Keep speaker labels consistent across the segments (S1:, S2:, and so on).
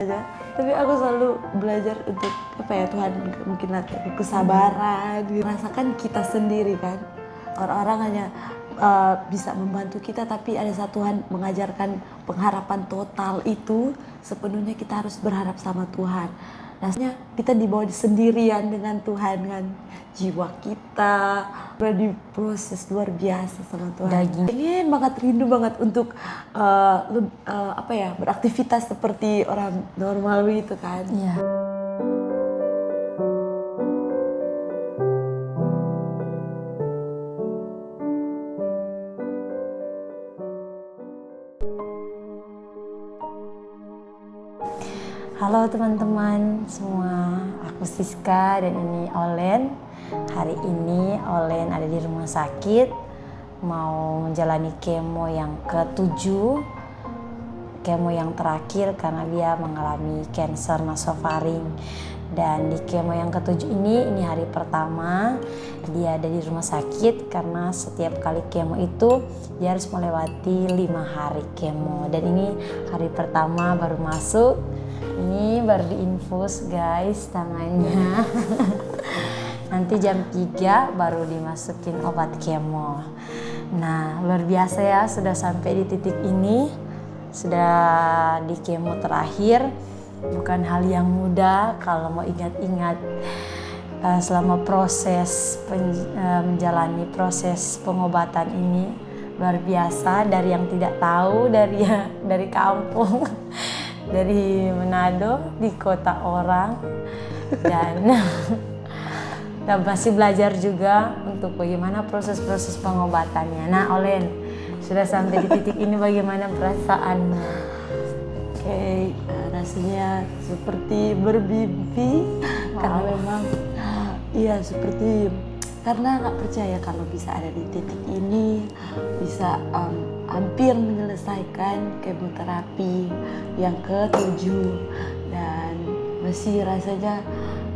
S1: aja. Tapi aku selalu belajar untuk apa ya, Tuhan mungkin latih aku kesabaran, dirasakan kita sendiri kan. Orang-orang hanya bisa membantu kita, tapi ada satu Tuhan mengajarkan pengharapan total itu sepenuhnya kita harus berharap sama Tuhan. Rasanya kita dibawa sendirian dengan Tuhan kan, jiwa kita udah diproses luar biasa sama Tuhan. Pengen banget, rindu banget untuk apa ya, beraktivitas seperti orang normal gitu kan.
S2: Iya. Halo teman-teman semua, aku Siska dan ini Olen. Hari ini Olen ada di rumah sakit, mau menjalani kemo yang ke-7, kemo yang terakhir karena dia mengalami kanker nasofaring. Dan di kemo yang ke-7 ini hari pertama dia ada di rumah sakit karena setiap kali kemo itu dia harus melewati 5 hari kemo. Dan ini hari pertama baru masuk. Ini baru diinfus guys tangannya. Nanti jam 3 baru dimasukin obat kemo. Nah luar biasa ya, sudah sampai di titik ini. Sudah di kemo terakhir. Bukan hal yang mudah kalau mau ingat-ingat selama proses menjalani proses pengobatan ini. Luar biasa, dari yang tidak tahu, dari kampung. Dari Manado, di kota orang, dan masih belajar juga untuk bagaimana proses-proses pengobatannya. Nah Olen, sudah sampai di titik ini bagaimana perasaanmu?
S1: Oke, rasanya seperti bermimpi. Karena memang iya seperti, karena nggak percaya kalau bisa ada di titik ini, bisa hampir menyelesaikan kemoterapi yang ke-7, dan masih rasanya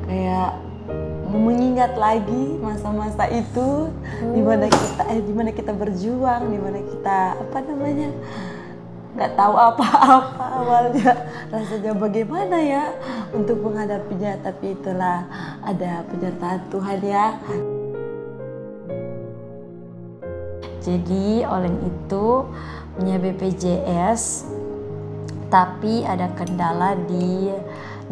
S1: kayak mengingat lagi masa-masa itu dimana kita berjuang, dimana kita nggak tahu apa-apa awalnya, rasanya bagaimana ya untuk menghadapinya, tapi itulah ada penyertaan Tuhan ya.
S2: Jadi Olen itu punya BPJS, tapi ada kendala di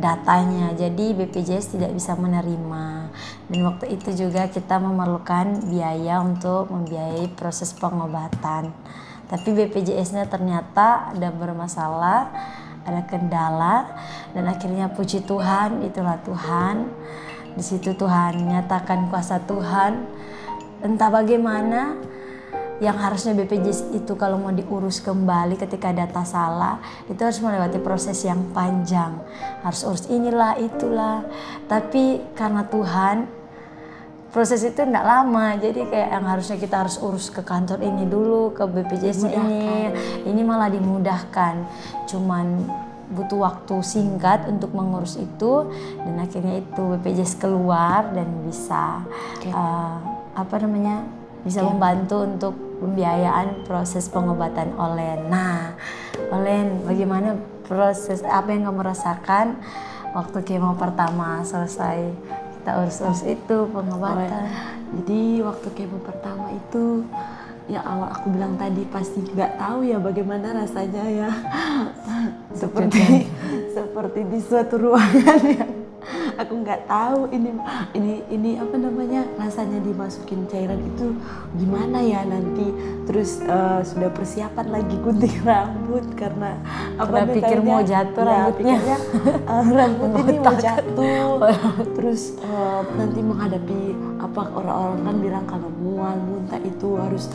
S2: datanya. Jadi BPJS tidak bisa menerima. Dan waktu itu juga kita memerlukan biaya untuk membiayai proses pengobatan. Tapi BPJS-nya ternyata ada bermasalah, ada kendala, dan akhirnya puji Tuhan, itulah Tuhan. Di situ Tuhan nyatakan kuasa Tuhan. Entah bagaimana, yang harusnya BPJS itu kalau mau diurus kembali ketika data salah, itu harus melewati proses yang panjang, harus urus inilah itulah. Tapi karena Tuhan, proses itu tidak lama, jadi kayak yang harusnya kita harus urus ke kantor ini dulu, ke BPJS ini malah dimudahkan. Cuman butuh waktu singkat untuk mengurus itu, dan akhirnya itu BPJS keluar dan bisa bisa membantu untuk pembiayaan proses pengobatan Olen. Nah, Olen, bagaimana proses, apa yang kamu rasakan waktu kemo pertama selesai kita urus itu pengobatan?
S1: Jadi waktu kemo pertama itu, ya awal aku bilang tadi pasti nggak tahu ya bagaimana rasanya ya. seperti di suatu ruangan yang aku nggak tahu ini apa namanya, rasanya dimasukin cairan itu gimana ya nanti. Terus sudah persiapan lagi gunting rambut karena
S2: pikir mau jatuh rambutnya.
S1: Rambut ini mau jatuh. Terus nanti menghadapi orang-orang kan bilang kalau mual muntah itu harus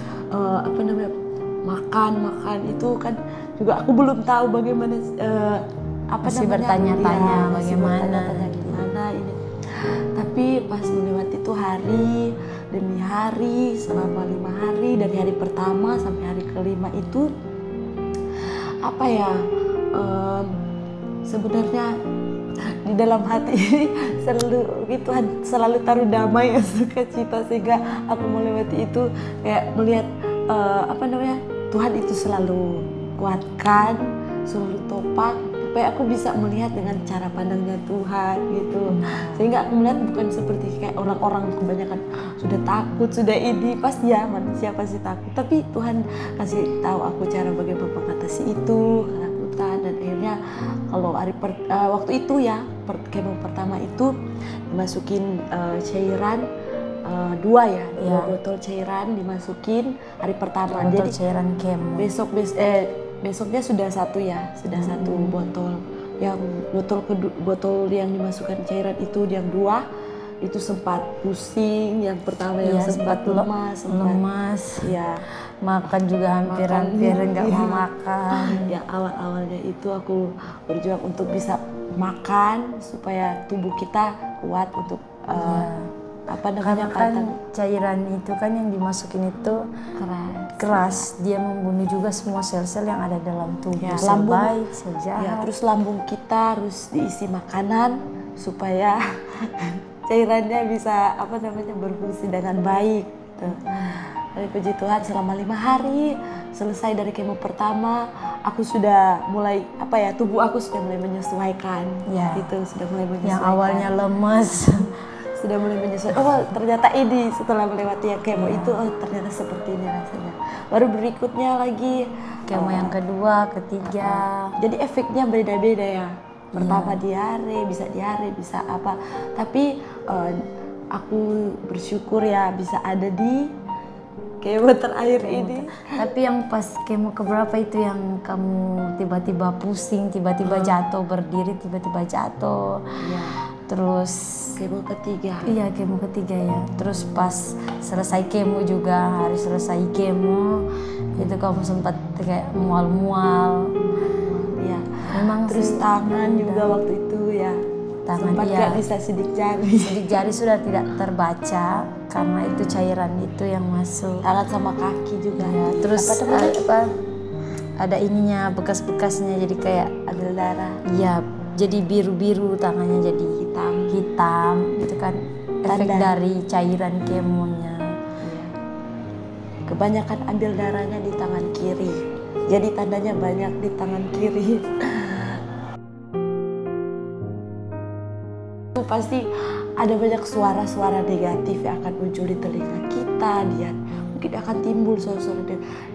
S1: makan itu kan juga aku belum tahu bagaimana
S2: masih bertanya-tanya bagaimana
S1: ini. Tapi pas melewati itu hari demi hari selama 5 hari, dari hari pertama sampai hari ke-5 itu sebenarnya di dalam hati ini selalu taruh damai ya, sukacita, sehingga aku melewati itu kayak melihat Tuhan itu selalu kuatkan, selalu topak supaya aku bisa melihat dengan cara pandangnya Tuhan gitu. Sehingga aku melihat bukan seperti kayak orang-orang kebanyakan sudah takut, sudah ini, pasti ya manusia pasti takut. Tapi Tuhan kasih tahu aku cara bagaimana mengatasi itu, ketakutan. Dan akhirnya kalau waktu itu ya, kemo pertama itu dimasukin cairan 2 botol cairan dimasukin hari pertama.
S2: Botol
S1: Jadi
S2: cairan kemo.
S1: besoknya sudah satu satu botol. Yang botol yang dimasukkan cairan itu yang 2 itu sempat pusing, yang pertama yang sempat lemas. Ya,
S2: makan juga hampir nggak mau makan.
S1: Ya awalnya itu aku berjuang untuk bisa makan supaya tubuh kita kuat untuk
S2: karena kan cairan itu kan yang dimasukin itu keras. Dia membunuh juga semua sel-sel yang ada dalam tubuh, sel baik, sel jahat.
S1: Ya, terus lambung kita harus diisi makanan supaya cairannya bisa berfungsi dengan baik. Dari puji Tuhan selama 5 hari selesai dari kemo pertama, aku sudah mulai tubuh aku sudah mulai menyesuaikan. Gitu, sudah mulai menyesuaikan.
S2: Yang awalnya lemes
S1: sudah mulai menyesuaikan. Oh, ternyata ini setelah melewati yang kemo itu, ternyata seperti ini rasanya. Baru berikutnya lagi
S2: kemo yang kedua, ketiga.
S1: Jadi efeknya beda-beda ya. Pertama diare, bisa apa. Tapi aku bersyukur ya bisa ada di kemo terakhir ini.
S2: Tapi yang pas kemo keberapa itu yang kamu tiba-tiba pusing, tiba-tiba jatuh, berdiri tiba-tiba jatuh. Terus
S1: kemo ketiga.
S2: Iya, kemo ketiga ya. Terus pas selesai kemo juga, hari selesai kemo itu kamu sempat kayak mual-mual.
S1: Iya.
S2: Memang
S1: terus
S2: sih,
S1: tangan juga waktu itu ya.
S2: Tangan
S1: sempat nggak bisa sidik jari.
S2: Sidik jari sudah tidak terbaca karena itu cairan itu yang masuk.
S1: Tangan sama kaki juga.
S2: Ya, terus ada ininya, bekas-bekasnya jadi kayak
S1: ada darah.
S2: Iya, jadi biru-biru, tangannya jadi hitam. Itu kan efek dari cairan kemonya.
S1: Kebanyakan ambil darahnya di tangan kiri. Jadi tandanya banyak di tangan kiri. Pasti ada banyak suara-suara negatif yang akan muncul di telinga kita. Mungkin akan timbul suara-suara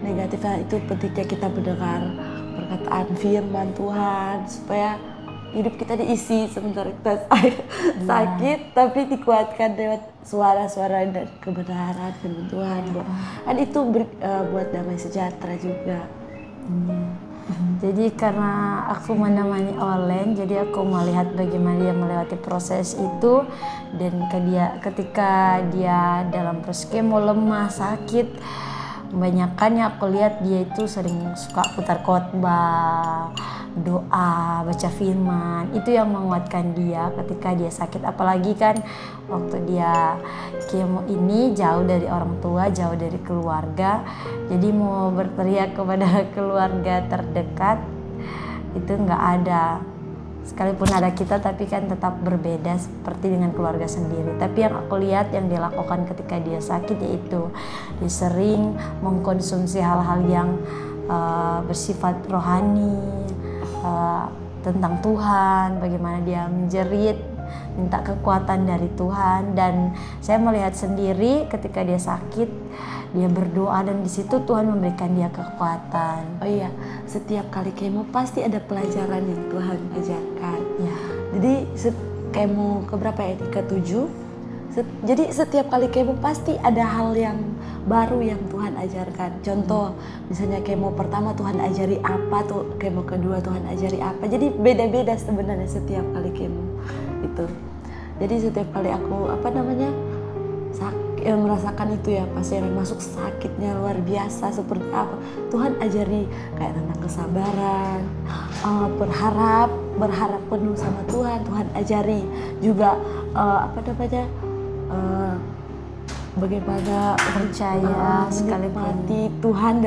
S1: negatif. Itu pentingnya kita mendengar perkataan firman Tuhan supaya hidup kita diisi sementara kita sakit, tapi dikuatkan lewat suara-suara dan kebenaran firman Tuhan. Dan itu buat damai sejahtera juga.
S2: Jadi karena aku menemani Olen, jadi aku melihat bagaimana dia melewati proses itu. Dan ketika dia dalam proses kemo lemah, sakit, kebanyakannya aku lihat dia itu sering suka putar khotbah, doa, baca firman. Itu yang menguatkan dia ketika dia sakit. Apalagi kan waktu dia kemo ini jauh dari orang tua, jauh dari keluarga. Jadi mau berteriak kepada keluarga terdekat itu nggak ada. Sekalipun ada kita, tapi kan tetap berbeda seperti dengan keluarga sendiri. Tapi yang aku lihat yang dia lakukan ketika dia sakit yaitu dia sering mengkonsumsi hal-hal yang bersifat rohani, tentang Tuhan, bagaimana dia menjerit, minta kekuatan dari Tuhan. Dan saya melihat sendiri ketika dia sakit, dia berdoa dan di situ Tuhan memberikan dia kekuatan.
S1: Oh iya, setiap kali kemo pasti ada pelajaran yang Tuhan ajarkan.
S2: Ya.
S1: Jadi kemo keberapa ya? Ke-7. Jadi setiap kali kemo pasti ada hal yang baru yang Tuhan ajarkan. Contoh, misalnya kemo pertama Tuhan ajari apa, tuh kemo kedua Tuhan ajari apa. Jadi beda-beda sebenarnya setiap kali kemo itu. Jadi setiap kali aku merasakan itu ya, pas yang masuk sakitnya luar biasa seperti apa, Tuhan ajari kayak tentang kesabaran, berharap penuh sama Tuhan. Tuhan ajari juga bagaimana
S2: percaya
S1: menikmati Tuhan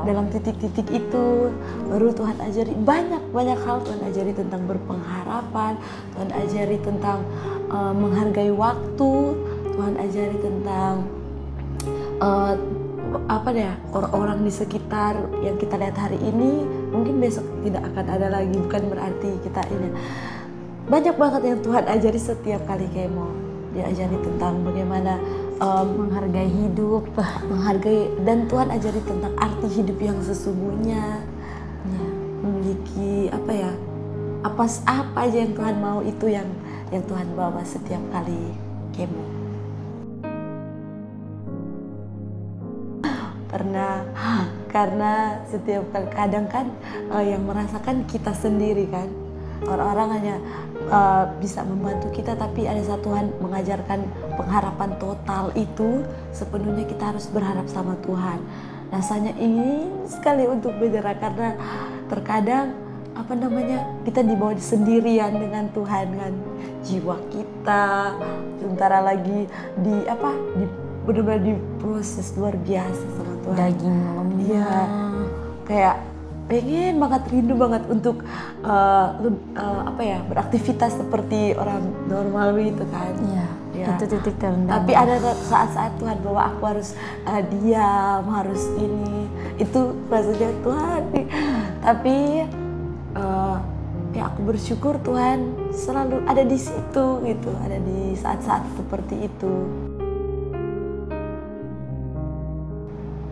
S1: dalam titik-titik itu. Baru Tuhan ajari banyak hal. Tuhan ajari tentang berpengharapan, Tuhan ajari tentang menghargai waktu, Tuhan ajari tentang orang-orang di sekitar yang kita lihat hari ini mungkin besok tidak akan ada lagi, bukan berarti kita ini. Banyak banget yang Tuhan ajari setiap kali kemo. Dia ajari tentang bagaimana
S2: Menghargai hidup.
S1: menghargai, dan Tuhan ajari tentang arti hidup yang sesungguhnya.
S2: Ya.
S1: Memiliki apa aja yang Tuhan mau, itu yang Tuhan bawa setiap kali kemo. Pernah, karena setiap kali, kadang kan yang merasakan kita sendiri kan. Orang-orang hanya bisa membantu kita, tapi ada satu Tuhan mengajarkan pengharapan total itu sepenuhnya kita harus berharap sama Tuhan. Rasanya ingin sekali untuk bergerak, karena terkadang kita dibawa sendirian dengan Tuhan kan. Jiwa kita sementara lagi benar-benar diproses luar biasa sama Tuhan.
S2: Daging lemah.
S1: Iya, kayak pengen banget, rindu banget untuk beraktivitas seperti orang normal gitu kan.
S2: Iya,
S1: Ya.
S2: itu titik terendah.
S1: Tapi ada saat-saat Tuhan bahwa aku harus diam, harus ini, itu rasanya Tuhan. Tapi aku bersyukur Tuhan selalu ada di situ gitu, ada di saat-saat seperti itu.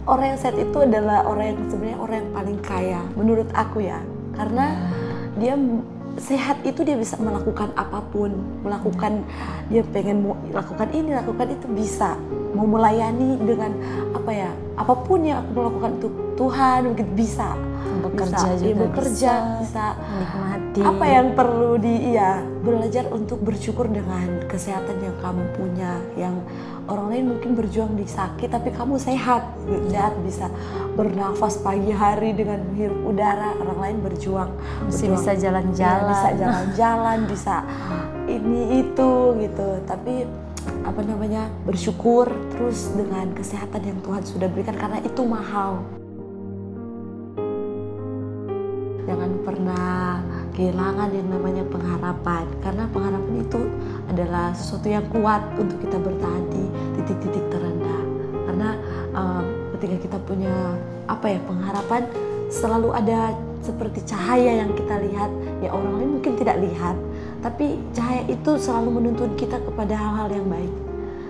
S1: Orang yang sehat itu adalah orang yang sebenarnya orang yang paling kaya menurut aku ya, karena dia sehat itu dia bisa melakukan apapun, dia pengen mau lakukan ini, lakukan itu, bisa mau melayani dengan apapun yang aku melakukan untuk Tuhan, begitu bisa. Bekerja bisa
S2: menikmati.
S1: Apa yang perlu belajar untuk bersyukur dengan kesehatan yang kamu punya. Yang orang lain mungkin berjuang di sakit, tapi kamu sehat bisa bernafas pagi hari dengan menghirup udara. Orang lain berjuang
S2: bisa jalan-jalan,
S1: bisa jalan-jalan, bisa ini itu gitu. Tapi bersyukur terus dengan kesehatan yang Tuhan sudah berikan, karena itu mahal. Jangan pernah kehilangan yang namanya pengharapan, karena pengharapan itu adalah sesuatu yang kuat untuk kita bertahan di titik-titik terendah. Karena ketika kita punya pengharapan, selalu ada seperti cahaya yang kita lihat, ya orang lain mungkin tidak lihat, tapi cahaya itu selalu menuntun kita kepada hal-hal yang baik,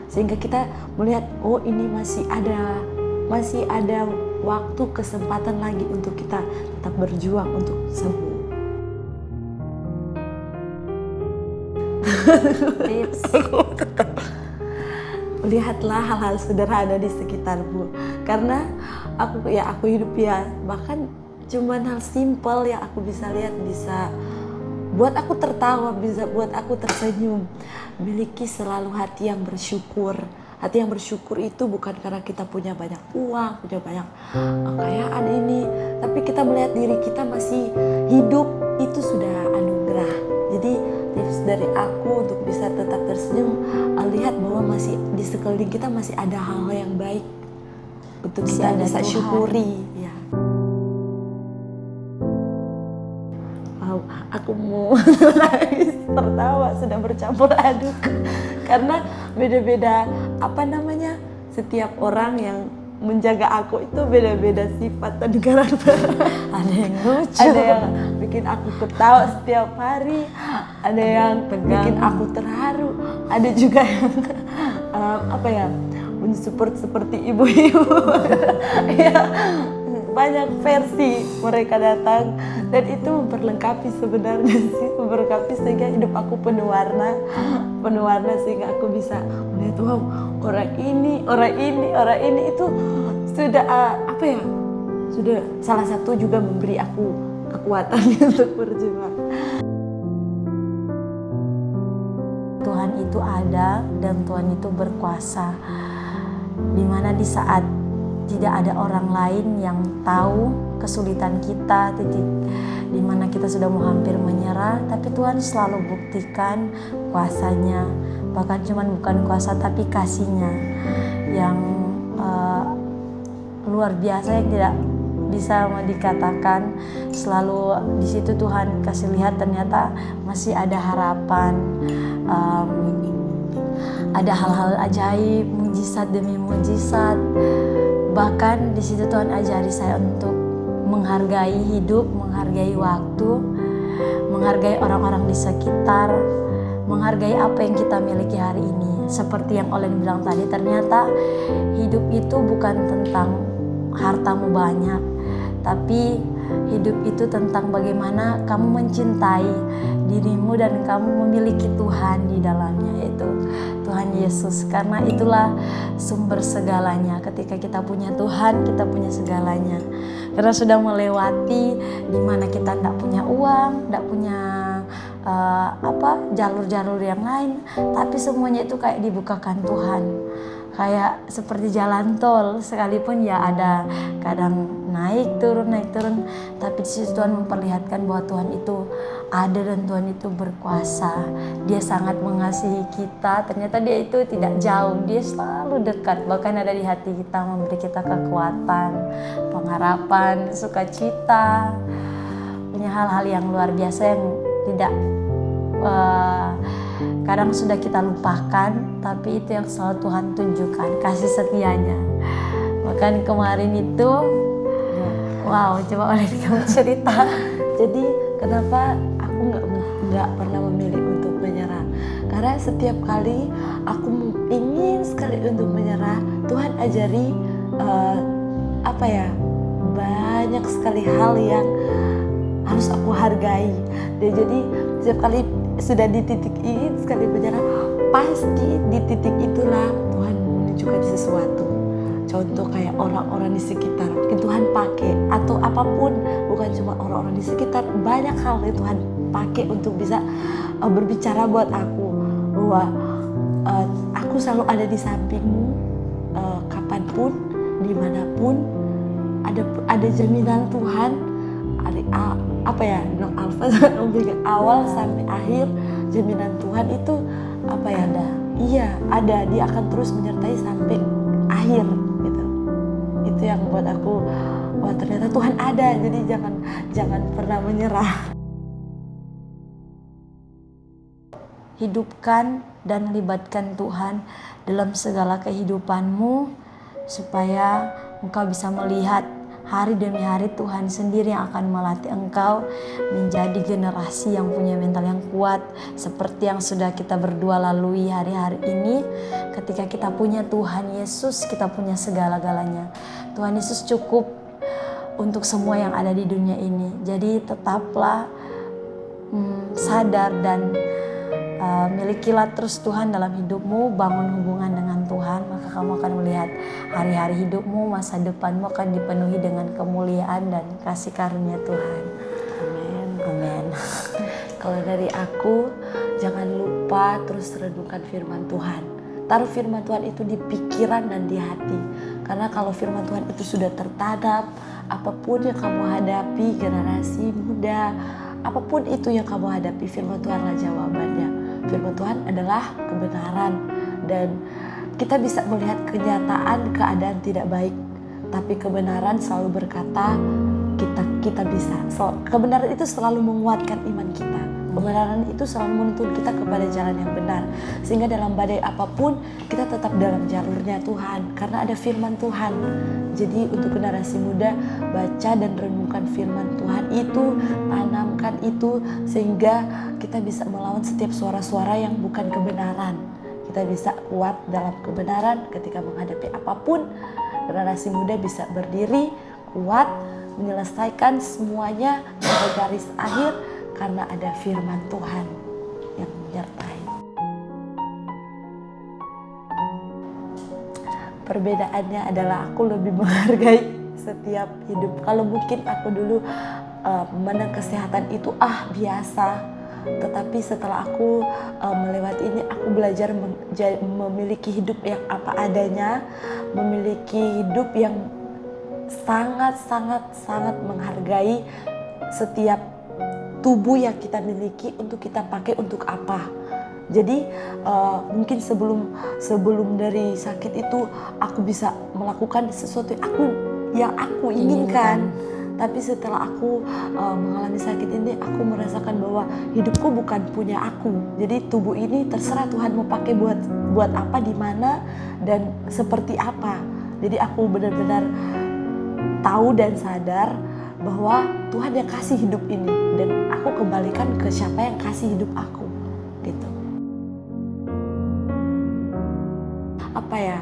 S1: sehingga kita melihat, oh ini masih ada waktu, kesempatan lagi untuk kita tetap berjuang untuk sembuh. Lihatlah hal-hal sederhana di sekitarmu, karena aku hidup bahkan cuman hal simpel yang aku bisa lihat bisa buat aku tertawa, bisa buat aku tersenyum. Miliki selalu hati yang bersyukur. Hati yang bersyukur itu bukan karena kita punya banyak uang, punya banyak kekayaan ini, tapi kita melihat diri kita masih hidup, itu sudah anugerah. Jadi tips dari aku untuk bisa tetap tersenyum, lihat bahwa masih di sekeliling kita masih ada hal yang baik untuk kita bisa syukuri. Ya. Wow, aku mau nangis, tertawa, sudah bercampur aduk. Karena beda-beda setiap orang yang menjaga aku itu beda-beda sifat dan karakter.
S2: Ada yang lucu,
S1: ada yang bikin aku ketawa setiap hari, ada yang bikin aku terharu, ada juga yang mensupport seperti ibu-ibu. Ya, banyak versi mereka datang, dan itu memperlengkapi sebenarnya sih, sehingga hidup aku penuh warna, sehingga aku bisa melihat, wow, orang ini itu sudah sudah salah satu juga memberi aku kekuatan untuk berjuang.
S2: Tuhan itu ada dan Tuhan itu berkuasa, dimana di saat tidak ada orang lain yang tahu kesulitan kita, titik di mana kita sudah mau hampir menyerah, tapi Tuhan selalu buktikan kuasanya, bahkan bukan kuasa tapi kasihnya yang luar biasa, yang tidak bisa dikatakan. Selalu di situ Tuhan kasih lihat ternyata masih ada harapan, ada hal-hal ajaib, mujizat demi mujizat. Bahkan di situ Tuhan ajari saya untuk menghargai hidup, menghargai waktu, menghargai orang-orang di sekitar, menghargai apa yang kita miliki hari ini. Seperti yang Olen bilang tadi, ternyata hidup itu bukan tentang hartamu banyak, tapi hidup itu tentang bagaimana kamu mencintai dirimu dan kamu memiliki Tuhan di dalamnya, yaitu Tuhan Yesus. Karena itulah sumber segalanya. Ketika kita punya Tuhan, kita punya segalanya. Karena sudah melewati di mana kita tidak punya uang, tidak punya jalur-jalur yang lain, tapi semuanya itu kayak dibukakan Tuhan. Kayak seperti jalan tol, sekalipun ya ada kadang naik turun, tapi di situ Tuhan memperlihatkan bahwa Tuhan itu ada dan Tuhan itu berkuasa. Dia sangat mengasihi kita. Ternyata Dia itu tidak jauh, Dia selalu dekat, bahkan ada di hati kita, memberi kita kekuatan, pengharapan, sukacita, punya hal-hal yang luar biasa yang tidak kadang sudah kita lupakan, tapi itu yang selalu Tuhan tunjukkan, kasih setianya. Bahkan kemarin itu, wow, coba oleh kamu cerita.
S1: Jadi kenapa aku nggak pernah memilih untuk menyerah? Karena setiap kali aku ingin sekali untuk menyerah, Tuhan ajari banyak sekali hal yang harus aku hargai. Dan jadi setiap kali sudah di titik ini sekali menyerah, pasti di titik itulah Tuhan menunjukkan sesuatu. Contoh kayak orang-orang di sekitar mungkin Tuhan pakai, atau apapun, bukan cuma orang-orang di sekitar, banyak hal yang Tuhan pakai untuk bisa berbicara buat aku bahwa aku selalu ada di sampingmu, kapanpun, dimanapun. Ada jaminan Tuhan. Alfa sampai awal sampai akhir, jaminan Tuhan itu
S2: Ada.
S1: Iya, ada. Dia akan terus menyertai sampai akhir gitu. Itu yang buat aku, wah ternyata Tuhan ada. Jadi jangan pernah menyerah.
S2: Hidupkan dan libatkan Tuhan dalam segala kehidupanmu, supaya engkau bisa melihat hari demi hari Tuhan sendiri yang akan melatih engkau menjadi generasi yang punya mental yang kuat, seperti yang sudah kita berdua lalui hari-hari ini. Ketika kita punya Tuhan Yesus, kita punya segala-galanya. Tuhan Yesus cukup untuk semua yang ada di dunia ini. Jadi tetaplah sadar dan milikilah terus Tuhan dalam hidupmu, bangun hubungan dengan Tuhan, maka kamu akan melihat hari-hari hidupmu, masa depanmu akan dipenuhi dengan kemuliaan dan kasih karunia Tuhan.
S1: Amin.
S2: Amin.
S1: Kalau dari aku, jangan lupa terus renungkan firman Tuhan. Taruh firman Tuhan itu di pikiran dan di hati. Karena kalau firman Tuhan itu sudah tertanam, apapun yang kamu hadapi, generasi muda, apapun itu yang kamu hadapi, firman Tuhanlah jawabannya. Firman Tuhan adalah kebenaran, dan kita bisa melihat kenyataan keadaan tidak baik, tapi kebenaran selalu berkata kita bisa. Kebenaran itu selalu menguatkan iman kita. Kebenaran itu selalu menuntun kita kepada jalan yang benar, sehingga dalam badai apapun kita tetap dalam jalurnya Tuhan, karena ada firman Tuhan. Jadi untuk generasi muda, baca dan renungkan firman Tuhan itu, tanamkan itu, sehingga kita bisa melawan setiap suara-suara yang bukan kebenaran. Kita bisa kuat dalam kebenaran ketika menghadapi apapun. Generasi muda bisa berdiri kuat, menyelesaikan semuanya sampai garis akhir, karena ada firman Tuhan yang menyertai. Perbedaannya adalah aku lebih menghargai setiap hidup. Kalau mungkin aku dulu memandang kesehatan itu biasa, tetapi setelah aku melewati ini, aku belajar memiliki hidup yang apa adanya, memiliki hidup yang sangat menghargai setiap tubuh yang kita miliki, untuk kita pakai untuk apa. Jadi mungkin sebelum dari sakit itu aku bisa melakukan sesuatu yang aku inginkan. Tapi setelah aku mengalami sakit ini, aku merasakan bahwa hidupku bukan punya aku. Jadi tubuh ini terserah Tuhan mau pakai buat apa, di mana, dan seperti apa. Jadi aku benar-benar tahu dan sadar bahwa Tuhan yang kasih hidup ini dan aku kembalikan ke siapa yang kasih hidup aku gitu. Apa ya,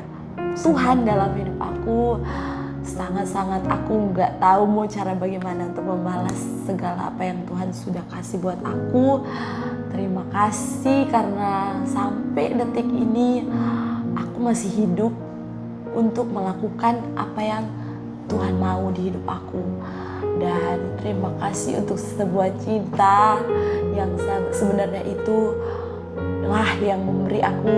S1: Tuhan dalam hidup aku sangat-sangat, aku nggak tahu mau cara bagaimana untuk membalas segala apa yang Tuhan sudah kasih buat aku. Terima kasih karena sampai detik ini aku masih hidup untuk melakukan apa yang Tuhan mau di hidup aku. Dan terima kasih untuk sebuah cinta yang sebenarnya itu lah yang memberi aku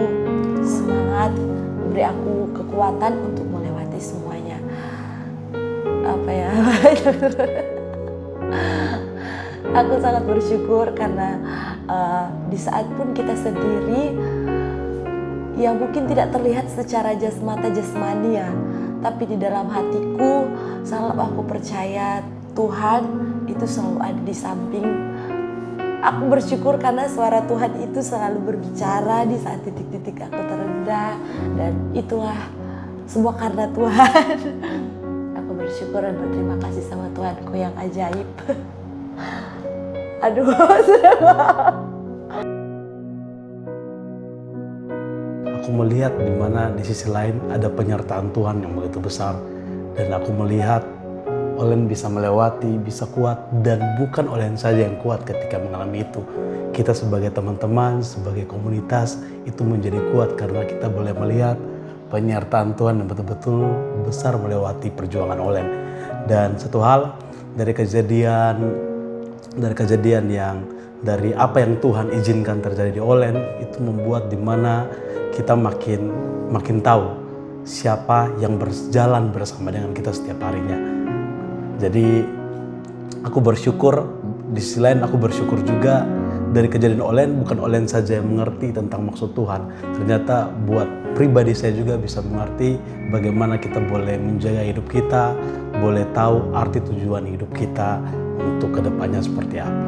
S1: semangat, memberi aku kekuatan untuk melewati semuanya. Apa ya? Aku sangat bersyukur karena di saat pun kita sendiri yang mungkin tidak terlihat secara mata jasmani ya, tapi di dalam hatiku selalu aku percaya Tuhan itu selalu ada di samping. Aku bersyukur karena suara Tuhan itu selalu berbicara di saat titik-titik aku terendah, dan itulah semua karena Tuhan. Aku bersyukur dan berterima kasih sama Tuhanku yang ajaib. Aduh,
S3: Aku melihat di mana di sisi lain ada penyertaan Tuhan yang begitu besar, dan aku melihat Olen bisa melewati, bisa kuat, dan bukan Olen saja yang kuat ketika mengalami itu. Kita sebagai teman-teman, sebagai komunitas itu menjadi kuat karena kita boleh melihat penyertaan Tuhan yang betul-betul besar melewati perjuangan Olen. Dan satu hal dari kejadian yang dari apa yang Tuhan izinkan terjadi di Olen itu membuat dimana kita makin tahu siapa yang berjalan bersama dengan kita setiap harinya. Jadi aku bersyukur, di sisi lain aku bersyukur juga dari kejadian Olen, bukan Olen saja yang mengerti tentang maksud Tuhan. Ternyata buat pribadi saya juga bisa mengerti bagaimana kita boleh menjaga hidup kita, boleh tahu arti tujuan hidup kita untuk kedepannya seperti apa.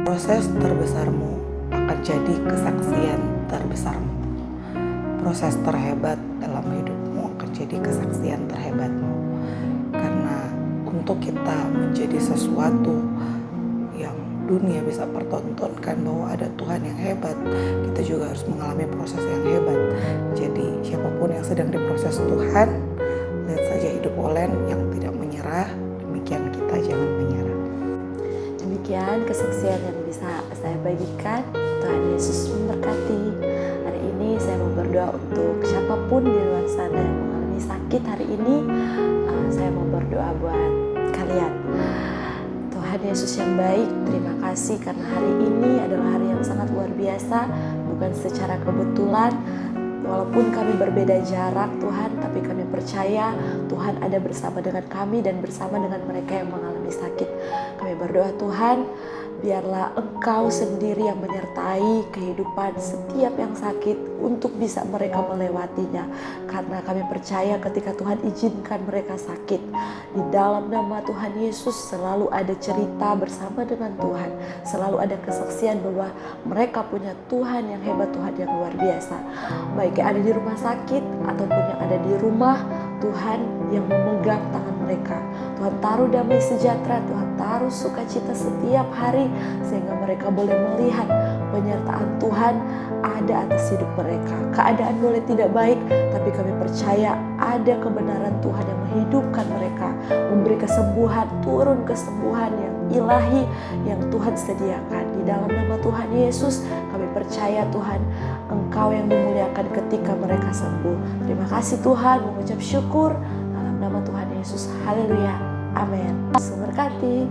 S4: Proses terbesarmu akan jadi kesaksian terbesarmu. Proses terhebat dalam hidupmu akan jadi kesaksian terhebatmu. Karena untuk kita menjadi sesuatu yang dunia bisa pertontonkan bahwa ada Tuhan yang hebat, kita juga harus mengalami proses yang hebat. Jadi siapapun yang sedang diproses Tuhan, lihat saja hidup Olen yang tidak menyerah, demikian kita jangan menyerah.
S1: demikian kesaksian yang bisa saya bagikan. Tuhan Yesus memberkati. Hari ini saya mau berdoa untuk siapapun di luar sana yang mengalami sakit hari ini. Saya mau berdoa buat kalian. Tuhan Yesus yang baik, terima kasih karena hari ini adalah hari yang sangat luar biasa, bukan secara kebetulan. Walaupun kami berbeda jarak Tuhan, tapi kami percaya Tuhan ada bersama dengan kami dan bersama dengan mereka yang mengalami sakit. Kami berdoa Tuhan, biarlah Engkau sendiri yang menyertai kehidupan setiap yang sakit untuk bisa mereka melewatinya. Karena kami percaya ketika Tuhan izinkan mereka sakit, di dalam nama Tuhan Yesus selalu ada cerita bersama dengan Tuhan. Selalu ada kesaksian bahwa mereka punya Tuhan yang hebat, Tuhan yang luar biasa. Baik yang ada di rumah sakit ataupun yang ada di rumah, Tuhan yang memegang tangan mereka. Tuhan taruh damai sejahtera, Tuhan taruh sukacita setiap hari sehingga mereka boleh melihat penyertaan Tuhan ada atas hidup mereka. Keadaan boleh tidak baik, tapi kami percaya ada kebenaran Tuhan yang menghidupkan mereka, memberi kesembuhan, turun kesembuhan yang ilahi yang Tuhan sediakan. Di dalam nama Tuhan Yesus kami percaya Tuhan, Engkau yang dimuliakan ketika mereka sembuh. Terima kasih Tuhan, mengucap syukur dalam nama Tuhan Yesus. Haleluya. Amin. Yesus memberkati.